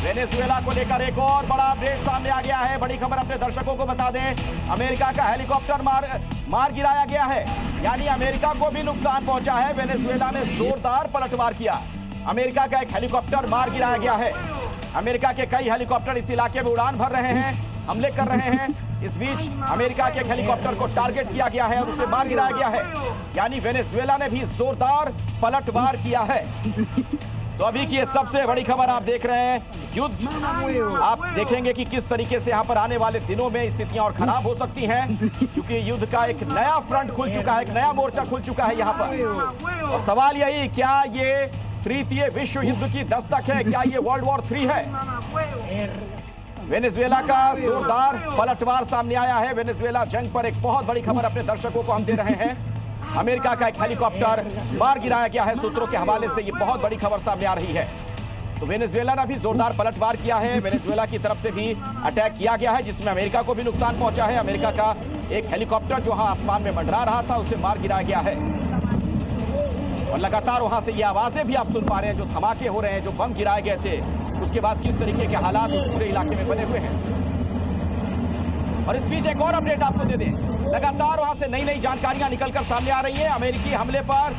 Venezuela को लेकर एक और बड़ा अपडेट सामने आ गया है। बड़ी खबर अपने दर्शकों को बता दें, अमेरिका का हेलीकॉप्टर मार गिराया गया है, यानी अमेरिका को भी नुकसान पहुंचा है। वेनेजुएला ने जोरदार पलटवार किया, अमेरिका का एक हेलीकॉप्टर मार गिराया गया है। अमेरिका के कई हेलीकॉप्टर इस इलाके में उड़ान भर रहे हैं, हमले कर रहे हैं। इस बीच अमेरिका के एक हेलीकॉप्टर को टारगेट किया गया है और उसे मार गिराया गया है, यानी वेनेजुएला ने भी जोरदार पलटवार किया है। तो अभी की ये सबसे बड़ी खबर आप देख रहे हैं, युद्ध। आप देखेंगे कि किस तरीके से यहां पर आने वाले दिनों में स्थितियां और खराब हो सकती हैं, क्योंकि युद्ध का एक नया फ्रंट खुल चुका है, एक नया मोर्चा खुल चुका है यहां पर। और सवाल यही, क्या ये तृतीय विश्व युद्ध की दस्तक है, क्या ये वर्ल्ड वॉर 3 है? वेनेजुएला का जोरदार पलटवार सामने आया है। वेनेजुएला जंग पर एक बहुत बड़ी खबर अपने दर्शकों को हम दे रहे हैं। अमेरिका का एक हेलीकॉप्टर मार गिराया गया है, सूत्रों के हवाले से ये बहुत बड़ी खबर सामने आ रही है। तो वेनेजुएला ने भी जोरदार पलटवार किया है, वेनेजुएला की तरफ से भी अटैक किया गया है, जिसमें अमेरिका को भी नुकसान पहुंचा है। अमेरिका का एक हेलीकॉप्टर जो वहां आसमान में मंडरा रहा था, उसे मार गिराया गया है। और लगातार वहां से ये आवाजें भी आप सुन पा रहे हैं, जो धमाके हो रहे हैं, जो बम गिराए गए थे, उसके बाद किस तरीके के हालात उस पूरे इलाके में बने हुए हैं। और इस बीच एक और अपडेट आपको दे दें, लगातार वहां से नई नई जानकारियां निकलकर सामने आ रही है। अमेरिकी हमले पर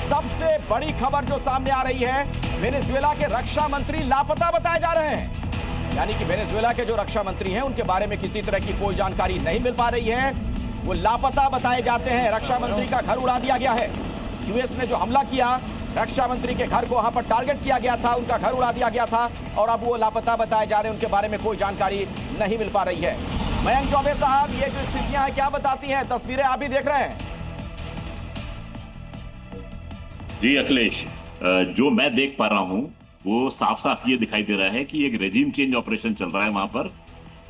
सबसे बड़ी खबर जो सामने आ रही है, वेनेजुएला के रक्षा मंत्री लापता बताए जा रहे हैं। यानी कि वेनेजुएला के जो रक्षा मंत्री हैं, उनके बारे में किसी तरह की कोई जानकारी नहीं मिल पा रही है, वो लापता बताए जाते हैं। रक्षा मंत्री का घर उड़ा दिया गया है। यूएस ने जो हमला किया, रक्षा मंत्री के घर को वहां पर टारगेट किया गया था, उनका घर उड़ा दिया गया था, और अब वो लापता बताए जा रहे हैं, उनके बारे में कोई जानकारी नहीं मिल पा रही है। मयंक चौबे साहब, ये जो स्थितियां हैं क्या बताती हैं? तस्वीरें आप भी देख रहे हैं। जी अखिलेश, जो मैं देख पा रहा हूं वो साफ साफ ये दिखाई दे रहा है कि एक रेजिम चेंज ऑपरेशन चल रहा है वहां पर।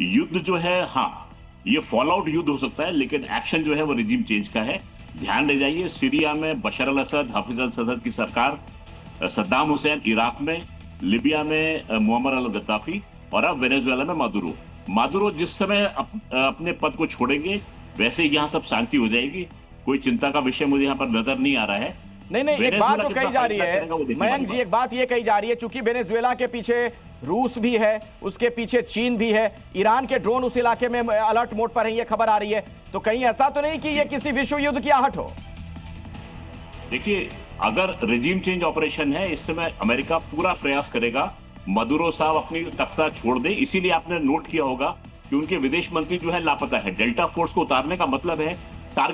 युद्ध जो है, हाँ ये फॉल आउट युद्ध हो सकता है, लेकिन एक्शन जो है वो रेजिम चेंज का है। ध्यान रह जाइए, सीरिया में बशर अल असद, हाफिज अल सदद की सरकार, सद्दाम हुसैन इराक में, लिबिया में मुअम्मर अल गद्दाफी, और अब वेनेजुएला में मादुरो जिस समय अपने पद को छोड़ेंगे, वैसे यहाँ सब शांति हो जाएगी। कोई चिंता का विषय मुझे यहाँ पर नजर नहीं आ रहा है। नहीं, एक बात तो कही जा रही है मयंक जी, एक बात ये कही जा रही है, चूंकि वेनेजुएला के पीछे रूस भी है, उसके पीछे चीन भी है, ईरान के ड्रोन उस इलाके में अलर्ट मोड पर है, ये खबर आ रही है, तो कहीं ऐसा तो नहीं कि ये किसी विश्व युद्ध की आहट हो? देखिए, अगर रेजिम चेंज ऑपरेशन है, इस समय अमेरिका पूरा प्रयास करेगा मदुरो साहब अपनी तख्ता छोड़ दे। इसीलिए आपने नोट किया होगा कि उनके विदेश मंत्री जो है लापता है। डेल्टा फोर्स को उतारने का मतलब है